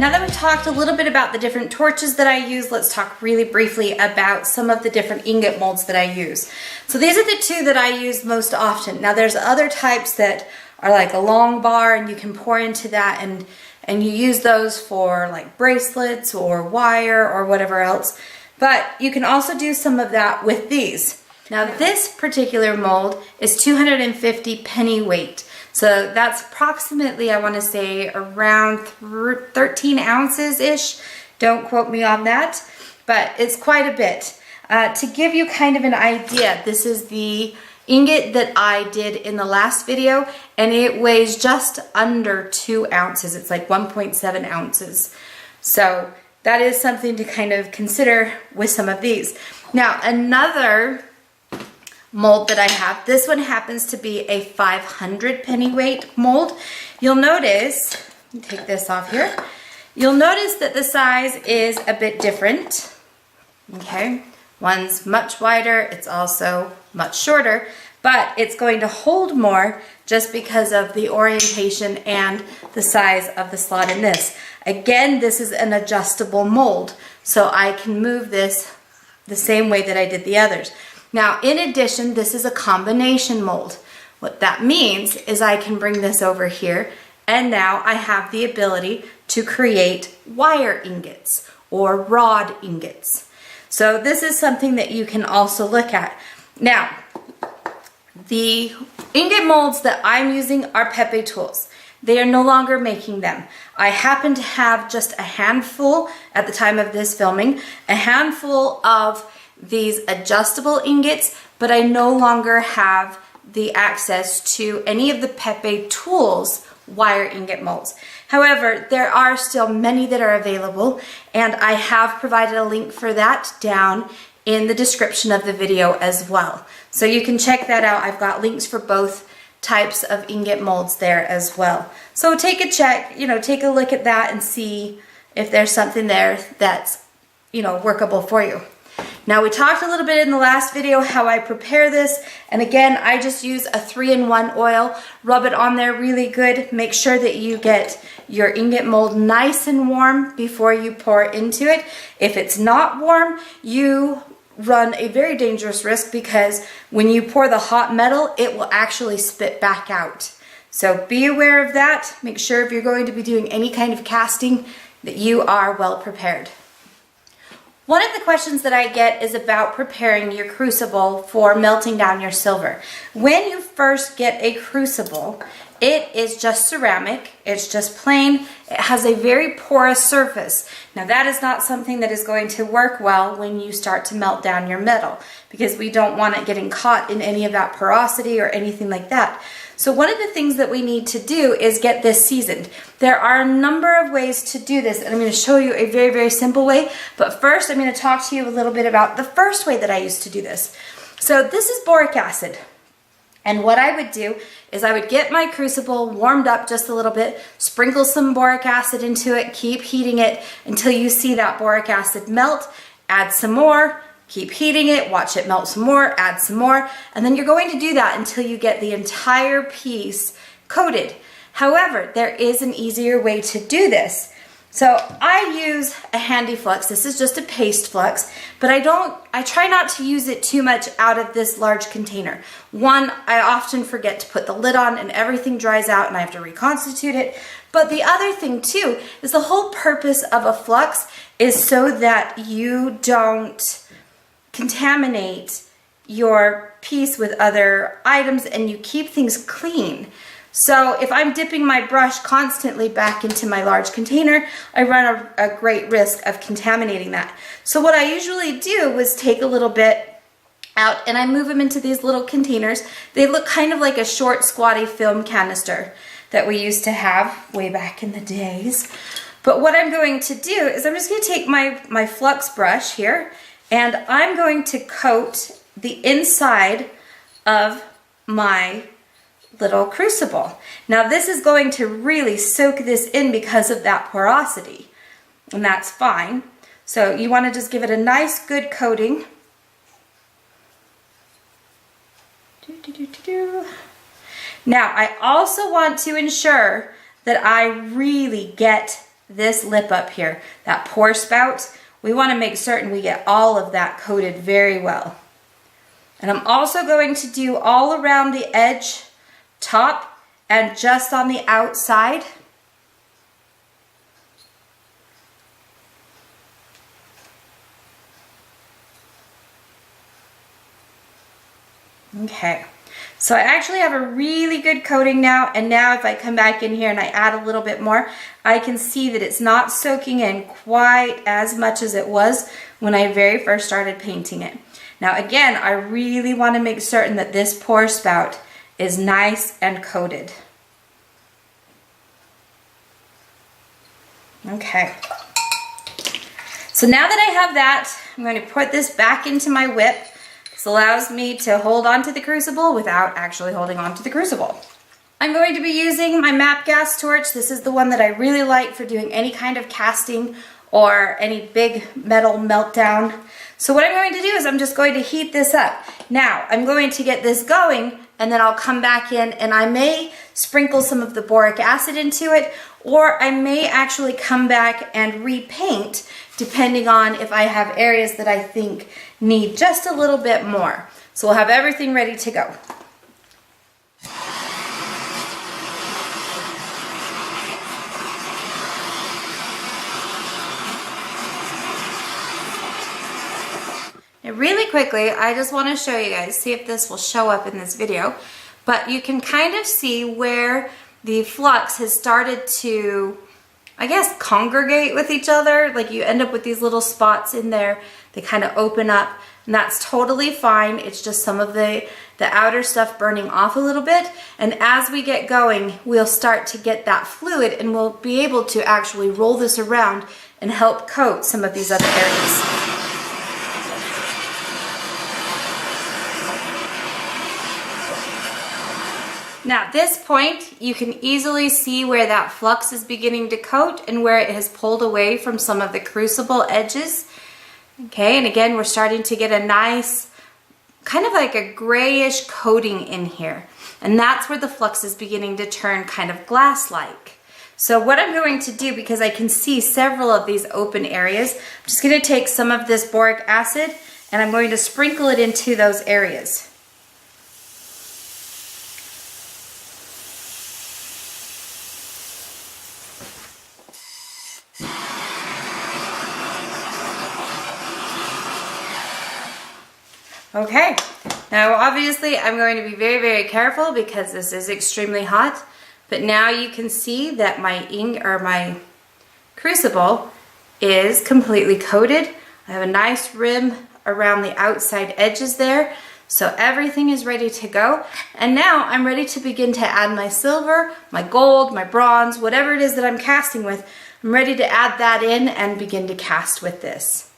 Now that we've talked a little bit about the different torches that I use, let's talk really briefly about some of the different ingot molds that I use. So these are the two that I use most often. Now there's other types that are like a long bar and you can pour into that and you use those for like bracelets or wire or whatever else. But you can also do some of that with these. Now this particular mold is 250 penny weight. So that's approximately, I want to say, around 13 ounces-ish. Don't quote me on that, but it's quite a bit. To give you kind of an idea, this is the ingot that I did in the last video, and it weighs just under 2 ounces. It's like 1.7 ounces. So that is something to kind of consider with some of these. Now, another mold that I have, this one happens to be a 500 penny weight mold. You'll notice, let me take this off here, you'll notice that the size is a bit different. Okay, one's much wider, it's also much shorter, but it's going to hold more just because of the orientation and the size of the slot in this. Again, this is an adjustable mold, so I can move this the same way that I did the others. Now, in addition, this is a combination mold. What that means is I can bring this over here, and now I have the ability to create wire ingots or rod ingots. So this is something that you can also look at. Now, the ingot molds that I'm using are Pepe tools. They are no longer making them. I happen to have just a handful at the time of this filming, a handful of these adjustable ingots, but I no longer have the access to any of the Pepe tools wire ingot molds. However, there are still many that are available, and I have provided a link for that down in the description of the video as well. So you can check that out. I've got links for both types of ingot molds there as well. So take a check, take a look at that and see if there's something there that's, workable for you. Now, we talked a little bit in the last video how I prepare this, and again, I just use a 3-in-1 oil. Rub it on there really good. Make sure that you get your ingot mold nice and warm before you pour into it. If it's not warm, you run a very dangerous risk because when you pour the hot metal, it will actually spit back out. So be aware of that. Make sure if you're going to be doing any kind of casting that you are well prepared. One of the questions that I get is about preparing your crucible for melting down your silver. When you first get a crucible, it is just ceramic, it's just plain, it has a very porous surface. Now that is not something that is going to work well when you start to melt down your metal, because we don't want it getting caught in any of that porosity or anything like that. So one of the things that we need to do is get this seasoned. There are a number of ways to do this, and I'm going to show you a very, very simple way. But first, I'm going to talk to you a little bit about the first way that I used to do this. So this is boric acid. And what I would do is I would get my crucible warmed up just a little bit, sprinkle some boric acid into it, keep heating it until you see that boric acid melt, add some more, keep heating it, watch it melt some more, add some more, and then you're going to do that until you get the entire piece coated. However, there is an easier way to do this. So I use a handy flux. This is just a paste flux, but I try not to use it too much out of this large container. One, I often forget to put the lid on and everything dries out and I have to reconstitute it. But the other thing too is the whole purpose of a flux is so that you don't contaminate your piece with other items and you keep things clean. So if I'm dipping my brush constantly back into my large container, I run a great risk of contaminating that. So what I usually do is take a little bit out and I move them into these little containers. They look kind of like a short squatty film canister that we used to have way back in the days. But what I'm going to do is I'm just going to take my flux brush here and I'm going to coat the inside of my little crucible. Now this is going to really soak this in because of that porosity, and that's fine. So you want to just give it a nice good coating. Now I also want to ensure that I really get this lip up here, that pour spout. We want to make certain we get all of that coated very well. And I'm also going to do all around the edge, top, and just on the outside. Okay, so I actually have a really good coating now, and now if I come back in here and I add a little bit more, I can see that it's not soaking in quite as much as it was when I very first started painting it. Now again, I really want to make certain that this pour spout is nice and coated. Okay, so now that I have that, I'm going to put this back into my whip. This allows me to hold on to the crucible without actually holding on to the crucible. I'm going to be using my MAP gas torch. This is the one that I really like for doing any kind of casting or any big metal meltdown. So what I'm going to do is I'm just going to heat this up. Now I'm going to get this going, and then I'll come back in and I may sprinkle some of the boric acid into it, or I may actually come back and repaint depending on if I have areas that I think need just a little bit more. So we'll have everything ready to go. And really quickly, I just want to show you guys, see if this will show up in this video, but you can kind of see where the flux has started to, I guess, congregate with each other. Like you end up with these little spots in there. They kind of open up, and that's totally fine. It's just some of the outer stuff burning off a little bit. And as we get going, we'll start to get that fluid, and we'll be able to actually roll this around and help coat some of these other areas. Now at this point, you can easily see where that flux is beginning to coat and where it has pulled away from some of the crucible edges. Okay, and again, we're starting to get a nice, kind of like a grayish coating in here. And that's where the flux is beginning to turn kind of glass-like. So what I'm going to do, because I can see several of these open areas, I'm just going to take some of this boric acid and I'm going to sprinkle it into those areas. Okay, now obviously I'm going to be very, very careful because this is extremely hot, but now you can see that my crucible is completely coated. I have a nice rim around the outside edges there, so everything is ready to go. And now I'm ready to begin to add my silver, my gold, my bronze, whatever it is that I'm casting with. I'm ready to add that in and begin to cast with this.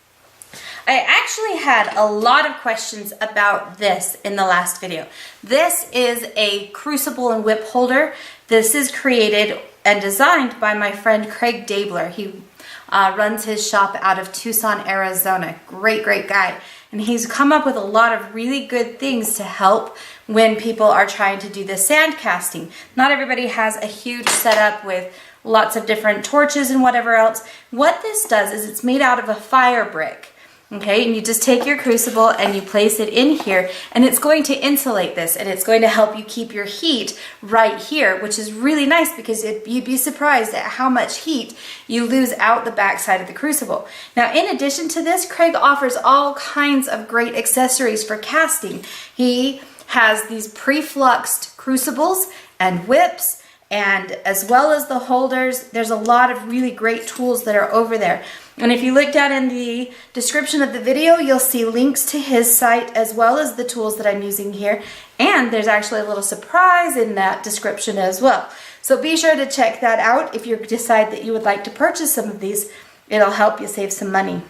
I actually had a lot of questions about this in the last video. This is a crucible and whip holder. This is created and designed by my friend Craig Dabler. He runs his shop out of Tucson, Arizona. Great, great guy. And he's come up with a lot of really good things to help when people are trying to do the sand casting. Not everybody has a huge setup with lots of different torches and whatever else. What this does is it's made out of a fire brick. Okay, and you just take your crucible and you place it in here, and it's going to insulate this, and it's going to help you keep your heat right here, which is really nice because you'd be surprised at how much heat you lose out the backside of the crucible. Now, in addition to this, Craig offers all kinds of great accessories for casting. He has these pre-fluxed crucibles and whips, and as well as the holders. There's a lot of really great tools that are over there. And if you look down in the description of the video, you'll see links to his site as well as the tools that I'm using here. And there's actually a little surprise in that description as well. So be sure to check that out if you decide that you would like to purchase some of these. It'll help you save some money.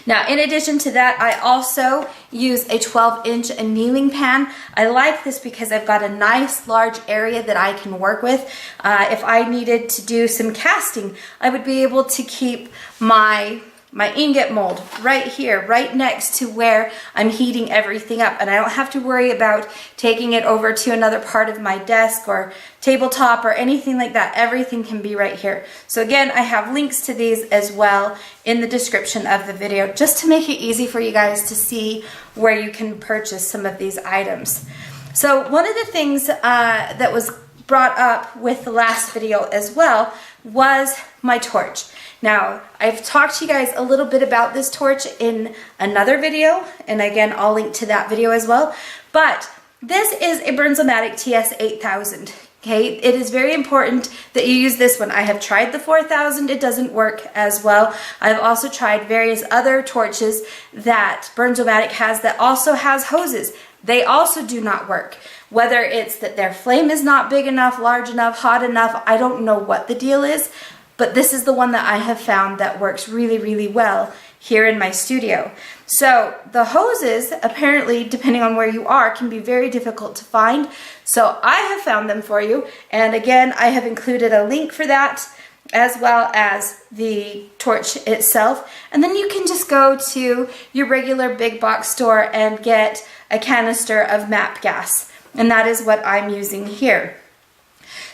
Now, in addition to that, I also use a 12-inch annealing pan. I like this because I've got a nice large area that I can work with. If I needed to do some casting, I would be able to keep my my ingot mold right here, right next to where I'm heating everything up. And I don't have to worry about taking it over to another part of my desk or tabletop or anything like that. Everything can be right here. So again, I have links to these as well in the description of the video, just to make it easy for you guys to see where you can purchase some of these items. So one of the things that was brought up with the last video as well was my torch. Now, I've talked to you guys a little bit about this torch in another video, and again, I'll link to that video as well. But this is a Bernzomatic TS8000. Okay, it is very important that you use this one. I have tried the 4000, it doesn't work as well. I've also tried various other torches that Bernzomatic has that also has hoses. They also do not work. Whether it's that their flame is not big enough, large enough, hot enough, I don't know what the deal is, but this is the one that I have found that works really, really well here in my studio. So the hoses, apparently, depending on where you are, can be very difficult to find. So I have found them for you. And again, I have included a link for that, as well as the torch itself. And then you can just go to your regular big box store and get a canister of MAP gas. And that is what I'm using here.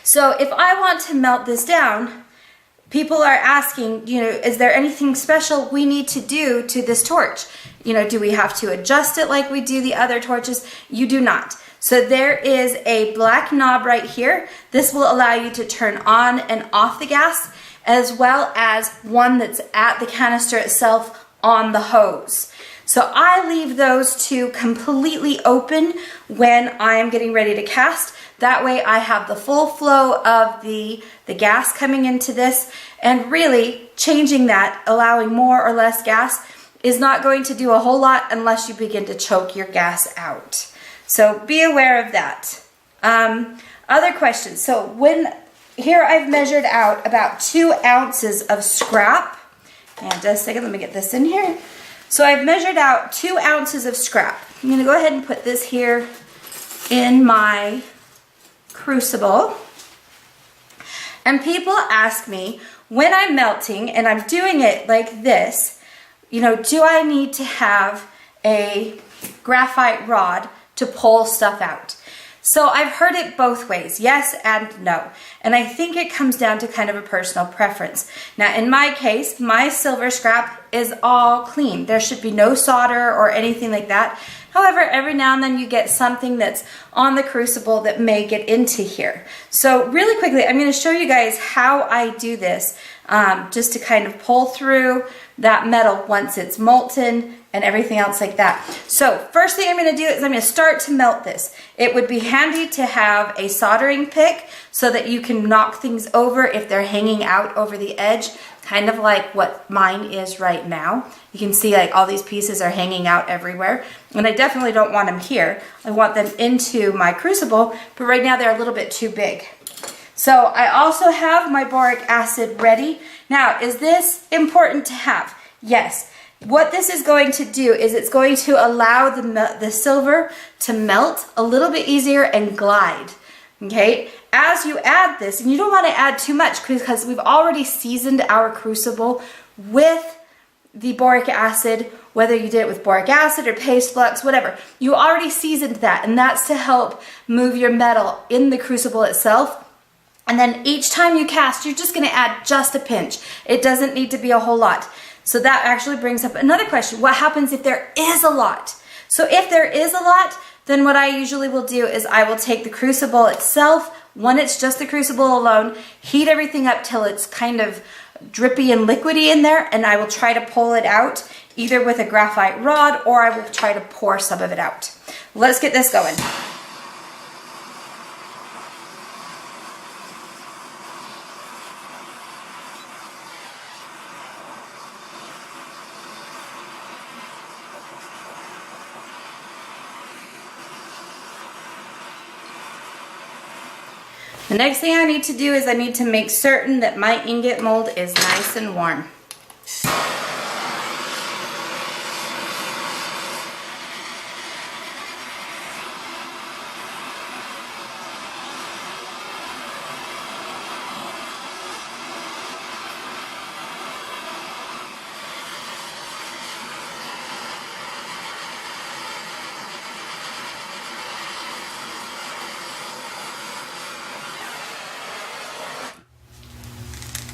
So if I want to melt this down, people are asking, you know, is there anything special we need to do to this torch? You know, do we have to adjust it like we do the other torches? You do not. So there is a black knob right here. This will allow you to turn on and off the gas, as well as one that's at the canister itself on the hose. So I leave those two completely open when I am getting ready to cast. That way I have the full flow of the gas coming into this, and really changing that, allowing more or less gas, is not going to do a whole lot unless you begin to choke your gas out. So be aware of that. Other questions. So here I've measured out about 2 ounces of scrap. And just a second, let me get this in here. So I've measured out 2 ounces of scrap. I'm going to go ahead and put this here in my crucible. And people ask me, when I'm melting and I'm doing it like this, you know, do I need to have a graphite rod to pull stuff out? So I've heard it both ways, yes and no. And I think it comes down to kind of a personal preference. Now in my case, my silver scrap is all clean. There should be no solder or anything like that. However, every now and then you get something that's on the crucible that may get into here. So really quickly, I'm going to show you guys how I do this, just to kind of pull through that metal once it's molten and everything else like that. So first thing I'm going to do is I'm going to start to melt this. It would be handy to have a soldering pick so that you can knock things over if they're hanging out over the edge, kind of like what mine is right now. You can see like all these pieces are hanging out everywhere, and I definitely don't want them here. I want them into my crucible, but right now they're a little bit too big. So I also have my boric acid ready. Now, is this important to have? Yes. What this is going to do is it's going to allow the silver to melt a little bit easier and glide. Okay, as you add this, and you don't want to add too much because we've already seasoned our crucible with the boric acid, whether you did it with boric acid or paste flux, whatever. You already seasoned that, and that's to help move your metal in the crucible itself. And then each time you cast, you're just going to add just a pinch. It doesn't need to be a whole lot. So that actually brings up another question. What happens if there is a lot? So if there is a lot, then what I usually will do is I will take the crucible itself, when it's just the crucible alone, heat everything up till it's kind of drippy and liquidy in there, and I will try to pull it out either with a graphite rod or I will try to pour some of it out. Let's get this going. The next thing I need to do is I need to make certain that my ingot mold is nice and warm.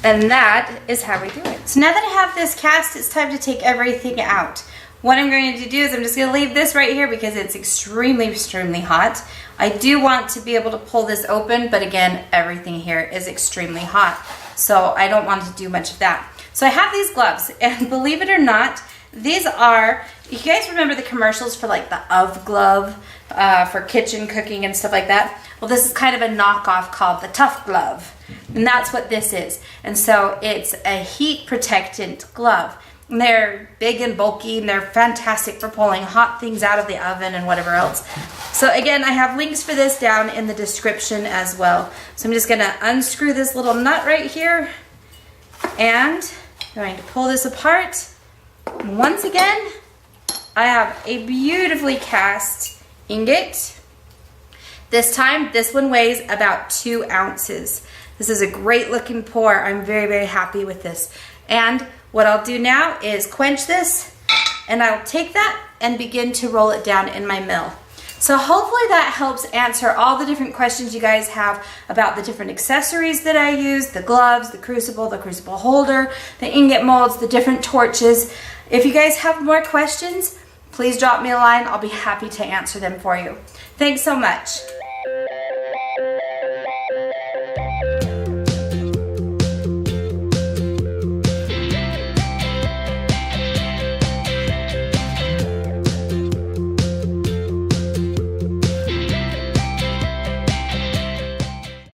And that is how we do it. So now that I have this cast, it's time to take everything out. What I'm going to do is I'm just going to leave this right here because it's extremely, extremely hot. I do want to be able to pull this open, but again, everything here is extremely hot. So I don't want to do much of that. So I have these gloves, and believe it or not, these are, you guys remember the commercials for like the Ove Glove for kitchen cooking and stuff like that? Well, this is kind of a knockoff called the Tuff Glove. And that's what this is. And so it's a heat protectant glove. And they're big and bulky, and they're fantastic for pulling hot things out of the oven and whatever else. So again, I have links for this down in the description as well. So I'm just gonna unscrew this little nut right here, and I'm going to pull this apart. And once again, I have a beautifully cast ingot. This time, this one weighs about 2 ounces. This is a great looking pour. I'm very, very happy with this. And what I'll do now is quench this, and I'll take that and begin to roll it down in my mill. So hopefully that helps answer all the different questions you guys have about the different accessories that I use, the gloves, the crucible holder, the ingot molds, the different torches. If you guys have more questions, please drop me a line. I'll be happy to answer them for you. Thanks so much.